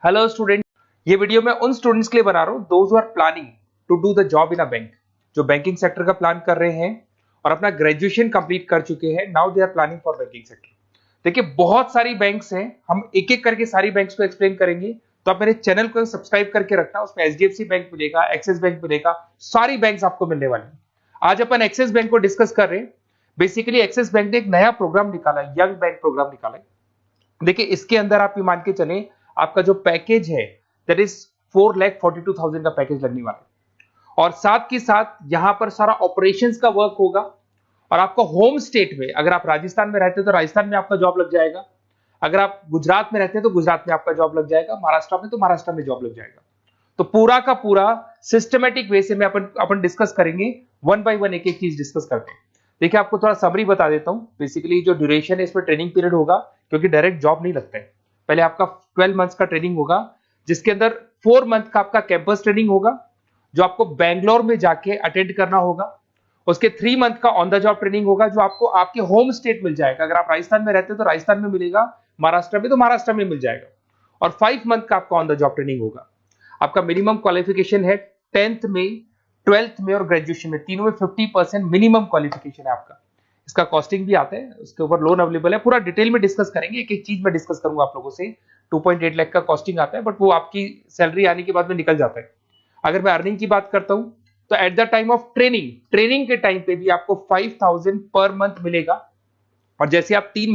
Hello student, ये video मैं उन स्टूडेंट्स के लिए बना रहा हूँ those who are planning to do the job in a bank, जो बैंकिंग सेक्टर का प्लान कर रहे हैं और अपना ग्रेजुएशन कंप्लीट कर चुके हैं। Now they are planning for banking sector. देखिए, बहुत सारी बैंक्स हैं, हम एक एक करके सारी बैंक्स को एक्सप्लेन करेंगे। तो आप मेरे चैनल को सब्सक्राइब करके रखना, उसमें एचडीएफसी बैंक मिलेगा, एक्सिस बैंक मिलेगा, सारी बैंक्स आपको मिलने वाली है। आज अपन एक्सिस बैंक को डिस्कस कर रहे हैं। बेसिकली एक्सिस बैंक ने एक नया प्रोग्राम निकाला है, यंग बैंक प्रोग्राम निकाला है। देखिए, इसके अंदर आप ये मान के चले, आपका जो पैकेज है दैट इज 4,42,000 का पैकेज लगने वाला है। और साथ के साथ यहां पर सारा ऑपरेशंस का वर्क होगा। और आपका होम स्टेट में, अगर आप राजस्थान में रहते हैं तो राजस्थान में आपका जॉब लग जाएगा, अगर आप गुजरात में रहते हैं तो गुजरात में आपका जॉब लग जाएगा, महाराष्ट्र में तो महाराष्ट्र में जॉब लग जाएगा। तो पूरा का पूरा सिस्टमेटिक वे से में अपन डिस्कस करेंगे, वन बाय वन एक एक चीज डिस्कस करते हैं। देखिए, आपको थोड़ा समरी बता देता हूं। बेसिकली जो ड्यूरेशन है, इसमें ट्रेनिंग पीरियड होगा, क्योंकि डायरेक्ट जॉब नहीं लगता है। पहले आपका 12 मंथ्स का ट्रेनिंग होगा, जिसके अंदर 4 मंथ का आपका कैंपस ट्रेनिंग होगा, जो आपको बैंगलोर में जाके अटेंड करना होगा। उसके 3 मंथ का ऑन द जॉब ट्रेनिंग होगा, जो आपको आपके होम स्टेट मिल जाएगा। अगर आप राजस्थान में रहते हो तो राजस्थान में मिलेगा, महाराष्ट्र में तो महाराष्ट्र में मिल जाएगा। और 5 मंथ का आपका ऑन द जॉब ट्रेनिंग होगा। आपका मिनिमम क्वालिफिकेशन है 10th में, 12th में और ग्रेजुएशन में, तीनों में 50% मिनिमम क्वालिफिकेशन है आपका। इसका कॉस्टिंग भी आता है, उसके ऊपर लोन अवेलेबल है। पूरा डिटेल में डिस्कस करेंगे, एक एक चीज में डिस्कस करूंगा आप लोगों से। 2.8 लाख का कॉस्टिंग आता है, बट वो आपकी सैलरी आने के बाद में निकल जाता है। अगर मैं अर्निंग की बात करता हूं तो at the time of training के टाइम पे भी आपको 5,000 पर मंथ मिलेगा। और जैसे आप 4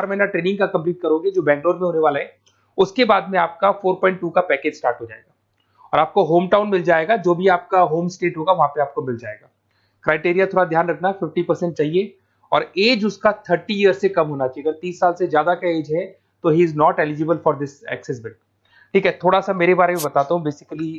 महीना ट्रेनिंग का कंप्लीट करोगे, जो बैंगलोर में होने वाला है, उसके बाद में आपका 4.2 का पैकेज स्टार्ट हो जाएगा। और आपको होम टाउन मिल जाएगा, जो भी आपका होम स्टेट होगा वहां पे आपको मिल जाएगा। क्राइटेरिया थोड़ा ध्यान रखना, 50% चाहिए और एज उसका 30 ईयर से कम होना चाहिए। अगर 30 साल से ज्यादा का एज है तो he is not eligible for this Axis bank. ठीक है, थोड़ा सा मेरे बारे में बताता हूँ। बेसिकली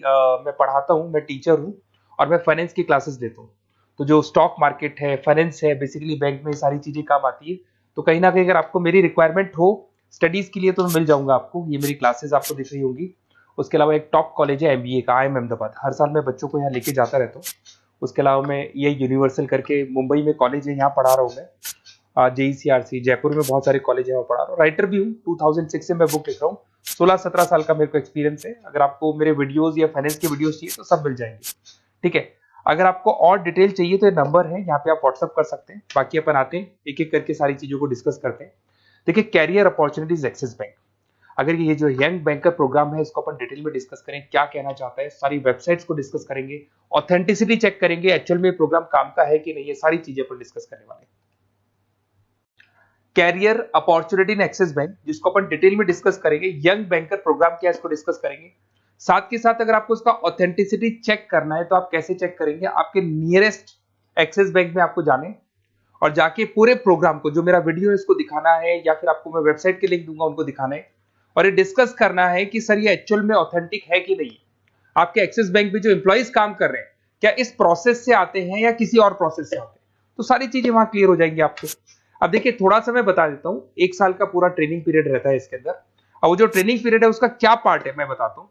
मैं पढ़ाता हूँ, मैं टीचर हूँ और मैं फाइनेंस की क्लासेस देता हूँ। तो जो स्टॉक मार्केट है, फाइनेंस है, बेसिकली बैंक में सारी चीजें काम आती है। तो कहीं ना कहीं अगर आपको मेरी रिक्वायरमेंट हो स्टडीज के लिए तो मैं मिल जाऊंगा आपको। ये मेरी क्लासेस आपको दिख रही होंगी। उसके अलावा एक टॉप कॉलेज है एमबीए का, IIM अहमदाबाद। हर साल मैं बच्चों को यहाँ लेके जाता रहता हूँ। उसके अलावा मैं ये यूनिवर्सल करके मुंबई में कॉलेज है, यहाँ पढ़ा रहा हूँ मैं। JECRC जयपुर में बहुत सारे कॉलेज है, वहाँ पढ़ा रहा हूँ। राइटर भी हूँ, 2006 से मैं बुक लिख रहा हूँ। 16-17 साल का मेरे को एक्सपीरियंस है। अगर आपको मेरे वीडियोस या फाइनेंस के वीडियोस चाहिए तो सब मिल जाएंगे। ठीक है, अगर आपको और डिटेल चाहिए तो ये नंबर है, यहाँ पे आप व्हाट्सअप कर सकते हैं। बाकी अपन आते हैं एक एक करके सारी चीजों को डिस्कस करते हैं। देखिए, कैरियर अपॉर्चुनिटीज एक्सिस बैंक। अगर ये जो यंग बैंकर प्रोग्राम है, इसको अपन डिटेल में डिस्कस करें, क्या कहना चाहता है, सारी वेबसाइट्स को डिस्कस करेंगे, ऑथेंटिसिटी चेक करेंगे, एक्चुअल में प्रोग्राम काम का है कि नहीं, ये सारी चीजें अपन डिस्कस करने वाले हैं। Career opportunity in Axis bank, जिसको अपन डिटेल में डिस्कस करेंगे। यंग बैंकर प्रोग्राम क्या है, इसको डिस्कस करेंगे। साथ के साथ अगर आपको इसका ऑथेंटिसिटी चेक करना है तो आप कैसे चेक करेंगे, आपके नियरेस्ट एक्सिस बैंक में आपको जाने और जाके पूरे प्रोग्राम को, जो मेरा वीडियो है इसको दिखाना है, या फिर आपको मैं वेबसाइट के लिंक दूंगा उनको दिखाना है। और ये डिस्कस करना है कि सर ये एक्चुअल में ऑथेंटिक है कि नहीं। आपके एक्सिस बैंक में जो एम्प्लॉइज काम कर रहे हैं, क्या इस प्रोसेस से आते हैं या किसी और प्रोसेस से आते हैं, तो सारी चीजें वहां क्लियर हो जाएंगी आपको। अब देखिए, थोड़ा सा मैं बता देता हूँ। 1 साल का पूरा ट्रेनिंग पीरियड रहता है इसके अंदर। अब वो जो ट्रेनिंग पीरियड है उसका क्या पार्ट है मैं बताता हूँ।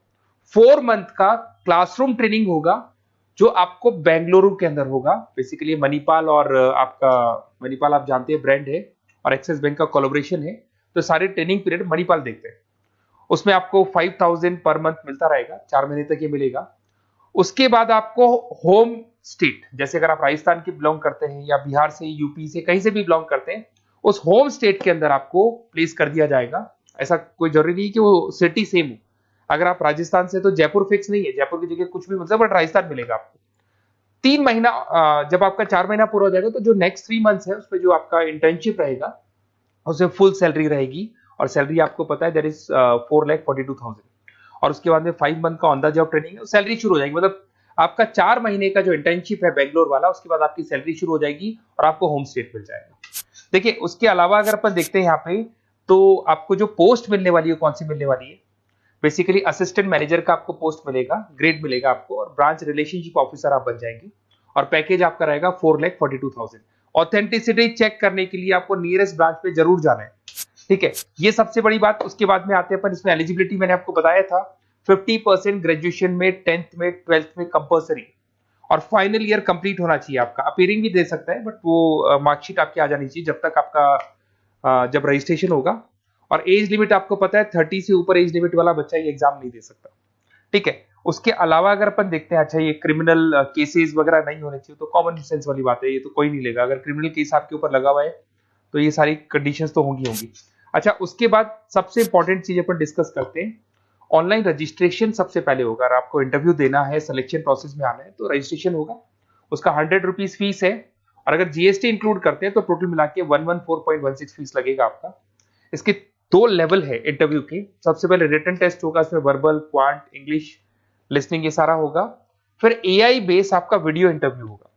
4 मंथ का क्लासरूम ट्रेनिंग होगा, जो आपको बेंगलुरु के अंदर होगा। बेसिकली मणिपाल और आपका मणिपाल आप जानते हैं ब्रांड है, और एक्सिस बैंक का कोलैबोरेशन है। तो सारे ट्रेनिंग पीरियड मणिपाल देखते हैं। उसमें आपको 5,000 पर मंथ मिलता रहेगा, 4 महीने तक ये मिलेगा। उसके बाद आपको होम स्टेट, जैसे अगर आप राजस्थान के बिलोंग करते हैं या बिहार से, यूपी से, कहीं से भी बिलोंग करते हैं, उस होम स्टेट के अंदर आपको प्लेस कर दिया जाएगा। ऐसा कोई जरूरी नहीं कि वो सिटी सेम हो। अगर आप राजस्थान से तो जयपुर फिक्स नहीं है, जयपुर की जगह कुछ भी मिलता है, बट राजस्थान मिलेगा आपको। 3 महीना, जब आपका 4 महीना पूरा हो जाएगा तो जो नेक्स्ट 3 मंथ्स है उसमें जो आपका इंटर्नशिप रहेगा उसमें फुल सैलरी रहेगी। और सैलरी आपको पता है दैट इज 4,42,000। और उसके बाद में 5 मंथ का ऑन द जॉब ट्रेनिंग है, सैलरी शुरू हो जाएगी। मतलब आपका 4 महीने का जो इंटर्नशिप है बेंगलोर वाला, उसके बाद आपकी सैलरी शुरू हो जाएगी और आपको होम स्टेट मिल जाएगा। देखिए, उसके अलावा अगर अपन देखते हैं यहाँ पे, तो आपको जो पोस्ट मिलने वाली है कौन सी मिलने वाली है। बेसिकली असिस्टेंट मैनेजर का आपको पोस्ट मिलेगा, ग्रेड मिलेगा आपको, और ब्रांच रिलेशनशिप ऑफिसर आप बन जाएंगे। और पैकेज आपका रहेगा 4,42,000। ऑथेंटिसिटी चेक करने के लिए आपको नियरेस्ट ब्रांच पे जरूर जाना है। ठीक है, ये सबसे बड़ी बात। उसके बाद में आते हैं अपन, इसमें एलिजिबिलिटी मैंने आपको बताया था 50% ग्रेजुएशन में, 10th में, 12th में कंपल्सरी, और फाइनल ईयर कंप्लीट होना चाहिए आपका। अपीयरिंग भी दे सकता है, बट वो मार्कशीट आपकी आ जानी चाहिए जब तक आपका जब रजिस्ट्रेशन होगा। और एज लिमिट आपको पता है 30 से ऊपर एज लिमिट वाला बच्चा ये एग्जाम नहीं दे सकता, ठीक है। उसके अलावा अगर अपन देखते हैं, अच्छा ये क्रिमिनल केसेस वगैरह नहीं होने चाहिए, तो कॉमन सेंस वाली बात है, ये तो कोई नहीं लेगा। अगर क्रिमिनल केस आपके ऊपर लगा हुआ है तो ये सारी कंडीशंस तो होंगी। अच्छा, उसके बाद सबसे इंपॉर्टेंट चीज अपन डिस्कस करते हैं, ऑनलाइन रजिस्ट्रेशन सबसे पहले होगा। अगर आपको इंटरव्यू देना है, सिलेक्शन प्रोसेस में आना है, तो रजिस्ट्रेशन होगा, उसका 100 रुपीज फीस है, और अगर जीएसटी इंक्लूड करते हैं तो टोटल मिला के 114.16 फीस लगेगा आपका। इसके 2 लेवल है इंटरव्यू के, सबसे पहले रिटन टेस्ट होगा, इसमें वर्बल, क्वांट, इंग्लिश, लिसनिंग ये सारा होगा, फिर एआई बेस आपका वीडियो इंटरव्यू होगा।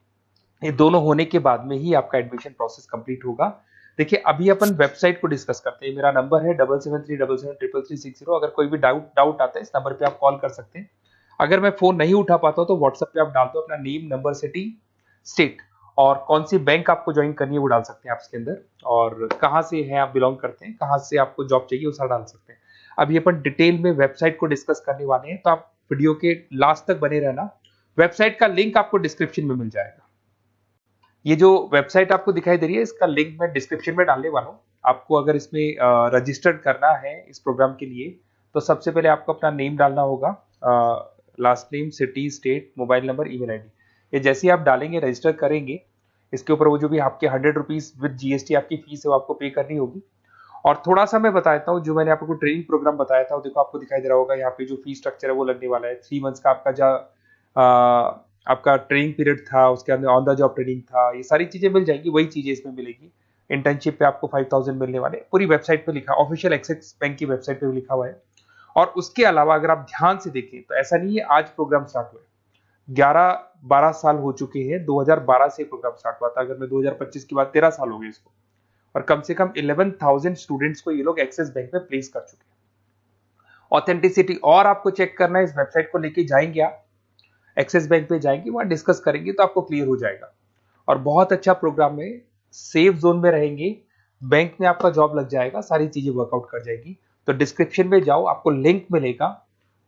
ये दोनों होने के बाद में ही आपका एडमिशन प्रोसेस कंप्लीट होगा। देखिए अभी अपन वेबसाइट को डिस्कस करते हैं। मेरा नंबर है 7737733360। अगर कोई भी डाउट आता है इस नंबर पे आप कॉल कर सकते हैं। अगर मैं फोन नहीं उठा पाता हूं तो व्हाट्सएप पे आप डाल दो अपना नेम, नंबर, सिटी, स्टेट और कौन सी बैंक आपको ज्वाइन करनी है वो डाल सकते हैं आप इसके अंदर, और कहाँ से है आप बिलोंग करते हैं, कहाँ से आपको जॉब चाहिए वो सारा डाल सकते हैं। अभी अपन डिटेल में वेबसाइट को डिस्कस करने वाले हैं, तो आप वीडियो के लास्ट तक बने रहना। वेबसाइट का लिंक आपको डिस्क्रिप्शन में मिल जाएगा। ये जो वेबसाइट आपको दिखाई दे रही है, इसका लिंक मैं डिस्क्रिप्शन में डालने वाला हूँ। आपको अगर इसमें रजिस्टर्ड करना है इस प्रोग्राम के लिए, तो सबसे पहले आपको अपना नेम डालना होगा, last name, city, state, mobile number, email ID. ये जैसे ही आप डालेंगे, रजिस्टर करेंगे, इसके ऊपर वो जो भी आपके 100 रुपीज विद जीएसटी आपकी फीस है वो आपको पे करनी होगी। और थोड़ा सा मैं बता देता हूँ, जो मैंने आपको ट्रेनिंग प्रोग्राम बताया था, वो देखो आपको दिखाई दे रहा होगा यहाँ पे जो फीस स्ट्रक्चर है वो लगने वाला है। 3 मंथ्स का आपका ट्रेनिंग पीरियड था, उसके अंदर ऑन द जॉब ट्रेनिंग था, ये सारी चीजें मिल जाएंगी, वही चीजें इसमें मिलेगी। इंटर्नशिप पे आपको 5000 मिलने वाले, पूरी वेबसाइट पे लिखा, ऑफिशियल एक्सिस बैंक की वेबसाइट पे भी लिखा हुआ है। और उसके अलावा अगर आप ध्यान से देखें तो ऐसा नहीं है आज प्रोग्राम स्टार्ट हुआ है, 11-12 साल हो चुके हैं। 2012 से प्रोग्राम स्टार्ट हुआ था, अगर मैं 2025 के बाद 13 साल हो गए इसको, और कम से कम 11,000 स्टूडेंट्स को ये लोग एक्सिस बैंक में प्लेस कर चुके हैं। ऑथेंटिसिटी और आपको चेक करना है, इस वेबसाइट को लेके जाएंगे आप, एक्सिस बैंक पे जाएंगे, वहां डिस्कस करेंगे तो आपको क्लियर हो जाएगा। और बहुत अच्छा प्रोग्राम है, सेफ जोन में रहेंगे, बैंक में आपका जॉब लग जाएगा, सारी चीजें वर्कआउट कर जाएगी। तो डिस्क्रिप्शन में जाओ, आपको लिंक मिलेगा,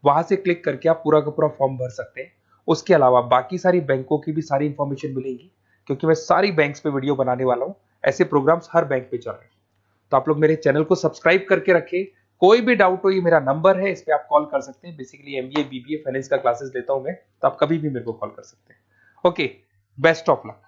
वहां से क्लिक करके आप पूरा का पूरा फॉर्म भर सकते हैं। उसके अलावा बाकी सारी बैंकों की भी सारी इंफॉर्मेशन मिलेगी, क्योंकि मैं सारी बैंक्स पे वीडियो बनाने वाला हूं, ऐसे प्रोग्राम्स हर बैंक पे चल रहे हैं। तो आप लोग मेरे चैनल को सब्सक्राइब करके रखें। कोई भी डाउट हो, ये मेरा नंबर है, इस पे आप कॉल कर सकते हैं। बेसिकली एमबीए, बीबीए, फाइनेंस का क्लासेस लेता हूं मैं, तो आप कभी भी मेरे को कॉल कर सकते हैं। Okay, best of luck.